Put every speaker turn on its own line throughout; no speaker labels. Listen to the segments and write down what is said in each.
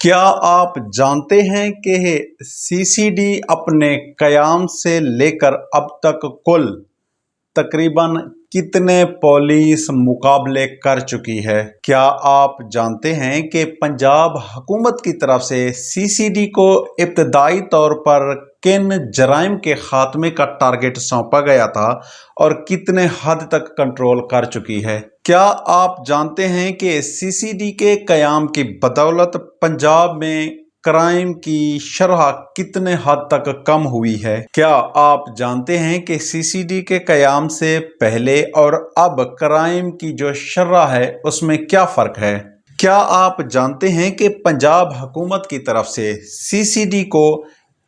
کیا آپ جانتے ہیں کہ سی سی ڈی اپنے قیام سے لے کر اب تک کل تقریباً کتنے پولیس مقابلے کر چکی ہے؟ کیا آپ جانتے ہیں کہ پنجاب حکومت کی طرف سے سی سی ڈی کو ابتدائی طور پر کن جرائم کے خاتمے کا ٹارگٹ سونپا گیا تھا اور کتنے حد تک کنٹرول کر چکی ہے؟ کیا آپ جانتے ہیں کہ سی سی ڈی کے قیام کی بدولت پنجاب میں کرائم کی شرح کتنے حد تک کم ہوئی ہے؟ کیا آپ جانتے ہیں کہ سی سی ڈی کے قیام سے پہلے اور اب کرائم کی جو شرح ہے اس میں کیا فرق ہے؟ کیا آپ جانتے ہیں کہ پنجاب حکومت کی طرف سے سی سی ڈی کو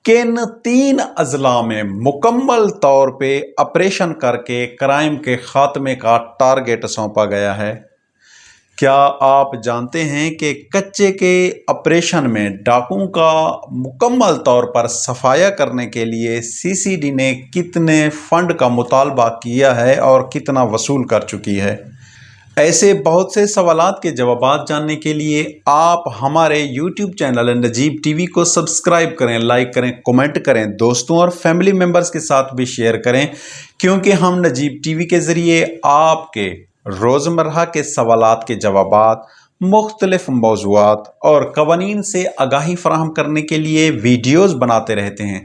کن 3 اضلاع میں مکمل طور پہ آپریشن کر کے کرائم کے خاتمے کا ٹارگٹ سونپا گیا ہے؟ کیا آپ جانتے ہیں کہ کچے کے آپریشن میں ڈاکوؤں کا مکمل طور پر صفایا کرنے کے لیے سی سی ڈی نے کتنے فنڈ کا مطالبہ کیا ہے اور کتنا وصول کر چکی ہے؟ ایسے بہت سے سوالات کے جوابات جاننے کے لیے آپ ہمارے یوٹیوب چینل نجیب ٹی وی کو سبسکرائب کریں، لائک کریں، کومنٹ کریں، دوستوں اور فیملی ممبرز کے ساتھ بھی شیئر کریں، کیونکہ ہم نجیب ٹی وی کے ذریعے آپ کے روزمرہ کے سوالات کے جوابات، مختلف موضوعات اور قوانین سے آگاہی فراہم کرنے کے لیے ویڈیوز بناتے رہتے ہیں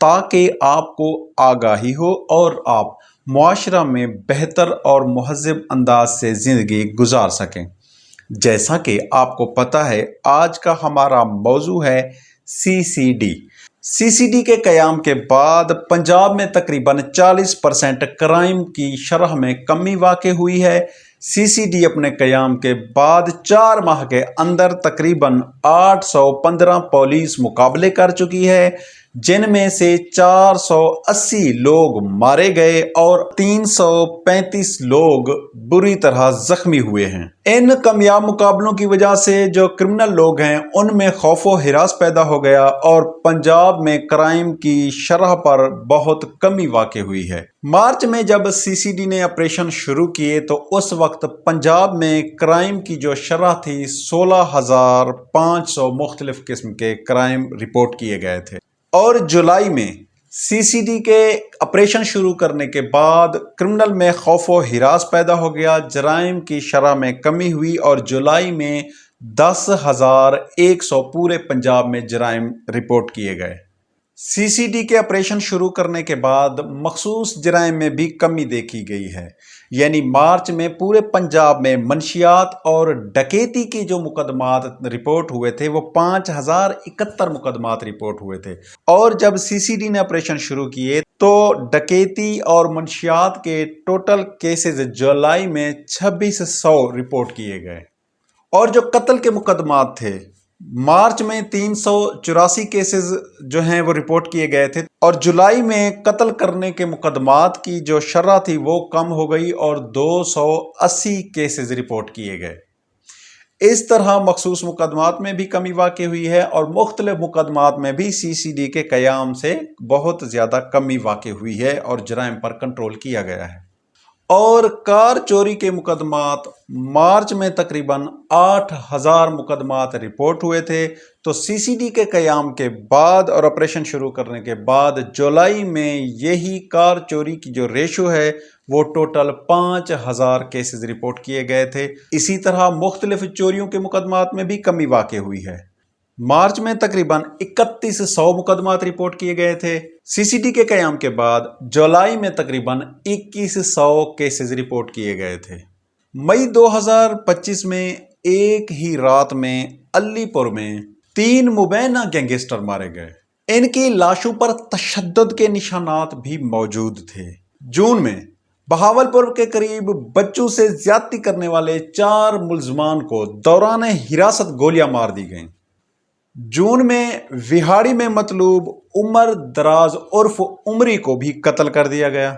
تاکہ آپ کو آگاہی ہو اور آپ معاشرہ میں بہتر اور مہذب انداز سے زندگی گزار سکیں۔ جیسا کہ آپ کو پتہ ہے، آج کا ہمارا موضوع ہے سی سی ڈی۔ سی سی ڈی کے قیام کے بعد پنجاب میں تقریباً 40% کرائم کی شرح میں کمی واقع ہوئی ہے۔ سی سی ڈی اپنے قیام کے بعد 4 ماہ کے اندر تقریباً 815 پولیس مقابلے کر چکی ہے، جن میں سے 480 لوگ مارے گئے اور 335 لوگ بری طرح زخمی ہوئے ہیں۔ ان کامیاب مقابلوں کی وجہ سے جو کرمنل لوگ ہیں ان میں خوف و ہراس پیدا ہو گیا اور پنجاب میں کرائم کی شرح پر بہت کمی واقع ہوئی ہے۔ مارچ میں جب سی سی ڈی نے آپریشن شروع کیے تو اس وقت پنجاب میں کرائم کی جو شرح تھی 16,500 مختلف قسم کے کرائم رپورٹ کیے گئے تھے، اور جولائی میں سی سی ڈی کے آپریشن شروع کرنے کے بعد کرمنل میں خوف و ہراس پیدا ہو گیا، جرائم کی شرح میں کمی ہوئی اور جولائی میں 10,100 پورے پنجاب میں جرائم رپورٹ کیے گئے۔ سی سی ڈی کے آپریشن شروع کرنے کے بعد مخصوص جرائم میں بھی کمی دیکھی گئی ہے، یعنی مارچ میں پورے پنجاب میں منشیات اور ڈکیتی کے جو مقدمات رپورٹ ہوئے تھے وہ 5,071 مقدمات رپورٹ ہوئے تھے، اور جب سی سی ڈی نے آپریشن شروع کیے تو ڈکیتی اور منشیات کے ٹوٹل کیسز جولائی میں 2,600 رپورٹ کیے گئے، اور جو قتل کے مقدمات تھے مارچ میں 384 کیسز جو ہیں وہ رپورٹ کیے گئے تھے، اور جولائی میں قتل کرنے کے مقدمات کی جو شرح تھی وہ کم ہو گئی اور 280 کیسز رپورٹ کیے گئے۔ اس طرح مخصوص مقدمات میں بھی کمی واقع ہوئی ہے اور مختلف مقدمات میں بھی سی سی ڈی کے قیام سے بہت زیادہ کمی واقع ہوئی ہے اور جرائم پر کنٹرول کیا گیا ہے۔ اور کار چوری کے مقدمات مارچ میں تقریباً 8,000 مقدمات رپورٹ ہوئے تھے، تو سی سی ڈی کے قیام کے بعد اور آپریشن شروع کرنے کے بعد جولائی میں یہی کار چوری کی جو ریشو ہے وہ ٹوٹل 5,000 کیسز رپورٹ کیے گئے تھے۔ اسی طرح مختلف چوریوں کے مقدمات میں بھی کمی واقع ہوئی ہے۔ مارچ میں تقریباً 3,100 مقدمات رپورٹ کیے گئے تھے۔ سی سی ڈی کے قیام کے بعد جولائی میں تقریباً 2,100 کیسز رپورٹ کیے گئے تھے۔ مئی 2025 میں ایک ہی رات میں علی پور میں 3 مبینہ گینگسٹر مارے گئے۔ ان کی لاشوں پر تشدد کے نشانات بھی موجود تھے۔ جون میں بہاولپور کے قریب بچوں سے زیادتی کرنے والے 4 ملزمان کو دوران حراست گولیاں مار دی گئیں۔ جون میں وہاڑی میں مطلوب عمر دراز عرف عمری کو بھی قتل کر دیا گیا،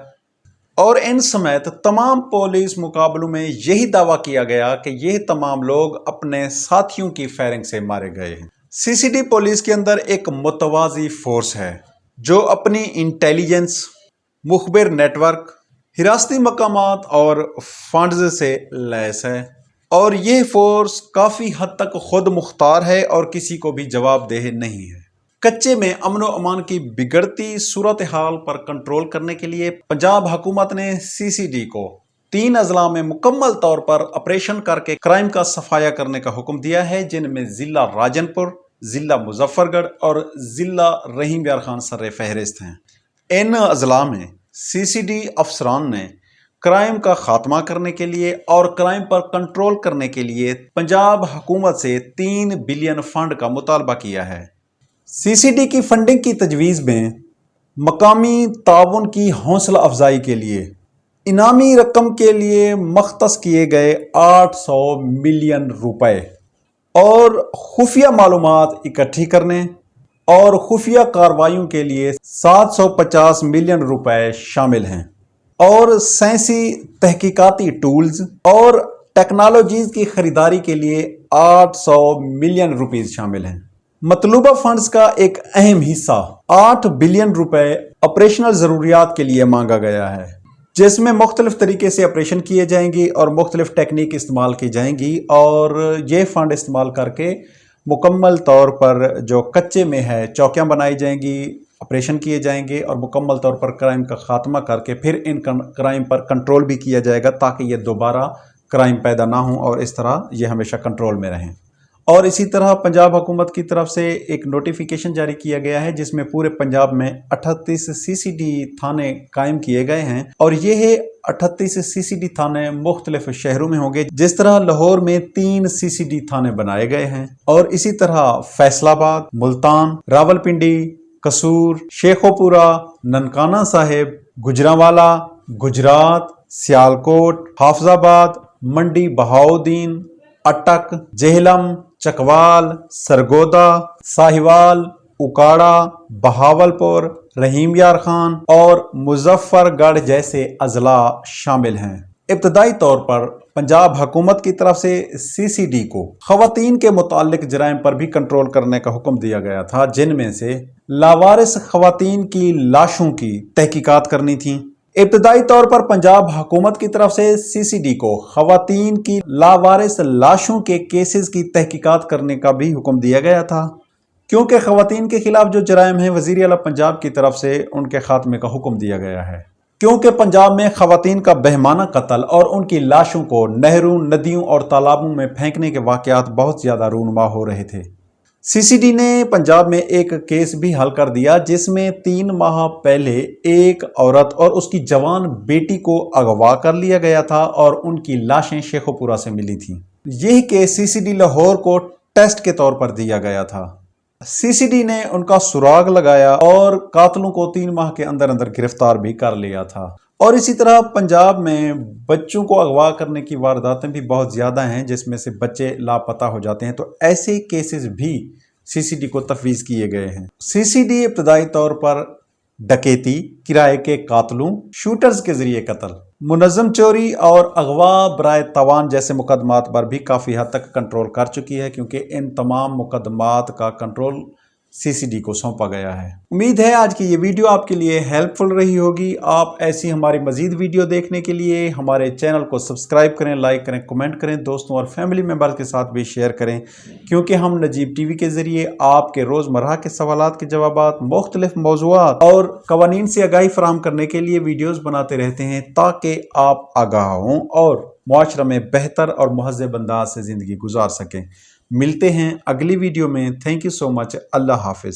اور ان سمیت تمام پولیس مقابلوں میں یہی دعویٰ کیا گیا کہ یہ تمام لوگ اپنے ساتھیوں کی فائرنگ سے مارے گئے ہیں۔ سی سی ڈی پولیس کے اندر ایک متوازی فورس ہے جو اپنی انٹیلیجنس، مخبر نیٹ ورک، حراستی مقامات اور فنڈز سے لیس ہے، اور یہ فورس کافی حد تک خود مختار ہے اور کسی کو بھی جواب دہ نہیں ہے۔ کچے میں امن و امان کی بگڑتی صورتحال پر کنٹرول کرنے کے لیے پنجاب حکومت نے CCD کو 3 اضلاع میں مکمل طور پر آپریشن کر کے کرائم کا صفایا کرنے کا حکم دیا ہے، جن میں ضلع راجن پور، ضلع مظفر گڑھ اور ضلع رحیم یار خان سر فہرست ہیں۔ ان اضلاع میں CCD افسران نے کرائم کا خاتمہ کرنے کے لیے اور کرائم پر کنٹرول کرنے کے لیے پنجاب حکومت سے 3 بلین فنڈ کا مطالبہ کیا ہے۔ CCD کی فنڈنگ کی تجویز میں مقامی تعاون کی حوصلہ افزائی کے لیے انعامی رقم کے لیے مختص کیے گئے 800 ملین روپے اور خفیہ معلومات اکٹھی کرنے اور خفیہ کارروائیوں کے لیے 750 ملین روپے شامل ہیں، اور سائنسی تحقیقاتی ٹولز اور ٹیکنالوجیز کی خریداری کے لیے 800 ملین روپیز شامل ہیں۔ مطلوبہ فنڈز کا ایک اہم حصہ 8 بلین روپے آپریشنل ضروریات کے لیے مانگا گیا ہے، جس میں مختلف طریقے سے آپریشن کیے جائیں گی اور مختلف ٹیکنیک استعمال کی جائیں گی، اور یہ فنڈ استعمال کر کے مکمل طور پر جو کچے میں ہے چوکیاں بنائی جائیں گی، آپریشن کیے جائیں گے اور مکمل طور پر کرائم کا خاتمہ کر کے پھر ان کرائم پر کنٹرول بھی کیا جائے گا تاکہ یہ دوبارہ کرائم پیدا نہ ہوں اور اس طرح یہ ہمیشہ کنٹرول میں رہیں۔ اور اسی طرح پنجاب حکومت کی طرف سے ایک نوٹیفیکیشن جاری کیا گیا ہے جس میں پورے پنجاب میں 38 CCD تھانے قائم کیے گئے ہیں، اور یہ 38 CCD تھانے مختلف شہروں میں ہوں گے، جس طرح لاہور میں 3 CCD تھانے بنائے گئے ہیں، اور اسی طرح فیصل آباد، ملتان، راولپنڈی، قصور، شیخوپورہ، ننکانہ صاحب، گجرانوالہ، گجرات، سیالکوٹ، حافظ آباد، منڈی بہاؤدین، اٹک، جہلم، چکوال، سرگودا، ساہیوال، اکاڑا، بہاولپور، رحیم یار خان اور مظفر گڑھ جیسے اضلاع شامل ہیں۔ ابتدائی طور پر پنجاب حکومت کی طرف سے CCD کو خواتین کے متعلق جرائم پر بھی کنٹرول کرنے کا حکم دیا گیا تھا، جن میں سے لاوارث خواتین کی لاشوں کی تحقیقات کرنی تھی۔ ابتدائی طور پر پنجاب حکومت کی طرف سے CCD کو خواتین کی لاوارث لاشوں کے کیسز کی تحقیقات کرنے کا بھی حکم دیا گیا تھا، کیونکہ خواتین کے خلاف جو جرائم ہیں وزیر اعلیٰ پنجاب کی طرف سے ان کے خاتمے کا حکم دیا گیا ہے، کیونکہ پنجاب میں خواتین کا بہیمانہ قتل اور ان کی لاشوں کو نہروں، ندیوں اور تالابوں میں پھینکنے کے واقعات بہت زیادہ رونما ہو رہے تھے۔ CCD نے پنجاب میں ایک کیس بھی حل کر دیا جس میں 3 ماہ پہلے ایک عورت اور اس کی جوان بیٹی کو اغوا کر لیا گیا تھا اور ان کی لاشیں شیخوپورہ سے ملی تھیں۔ یہ کیس CCD لاہور کو ٹیسٹ کے طور پر دیا گیا تھا۔ CCD نے ان کا سراغ لگایا اور قاتلوں کو 3 ماہ کے اندر اندر گرفتار بھی کر لیا تھا۔ اور اسی طرح پنجاب میں بچوں کو اغوا کرنے کی وارداتیں بھی بہت زیادہ ہیں، جس میں سے بچے لاپتہ ہو جاتے ہیں، تو ایسے کیسز بھی CCD کو تفویض کیے گئے ہیں۔ CCD ابتدائی طور پر ڈکیتی، کرائے کے قاتلوں، شوٹرز کے ذریعے قتل، منظم چوری اور اغوا برائے تاوان جیسے مقدمات پر بھی کافی حد تک کنٹرول کر چکی ہے، کیونکہ ان تمام مقدمات کا کنٹرول CCD کو سونپا گیا ہے۔ امید ہے آج کی یہ ویڈیو آپ کے لیے ہیلپ فل رہی ہوگی۔ آپ ایسی ہماری مزید ویڈیو دیکھنے کے لیے ہمارے چینل کو سبسکرائب کریں، لائک کریں، کمنٹ کریں، دوستوں اور فیملی ممبر کے ساتھ بھی شیئر کریں، کیونکہ ہم نجیب ٹی وی کے ذریعے آپ کے روزمرہ کے سوالات کے جوابات، مختلف موضوعات اور قوانین سے آگاہی فراہم کرنے کے لیے ویڈیوز بناتے رہتے ہیں تاکہ آپ آگاہ ہوں اور معاشرہ میں بہتر اور مہذب انداز سے زندگی گزار سکیں۔ ملتے ہیں اگلی ویڈیو میں۔ تھینک یو سو مچ۔ اللہ حافظ۔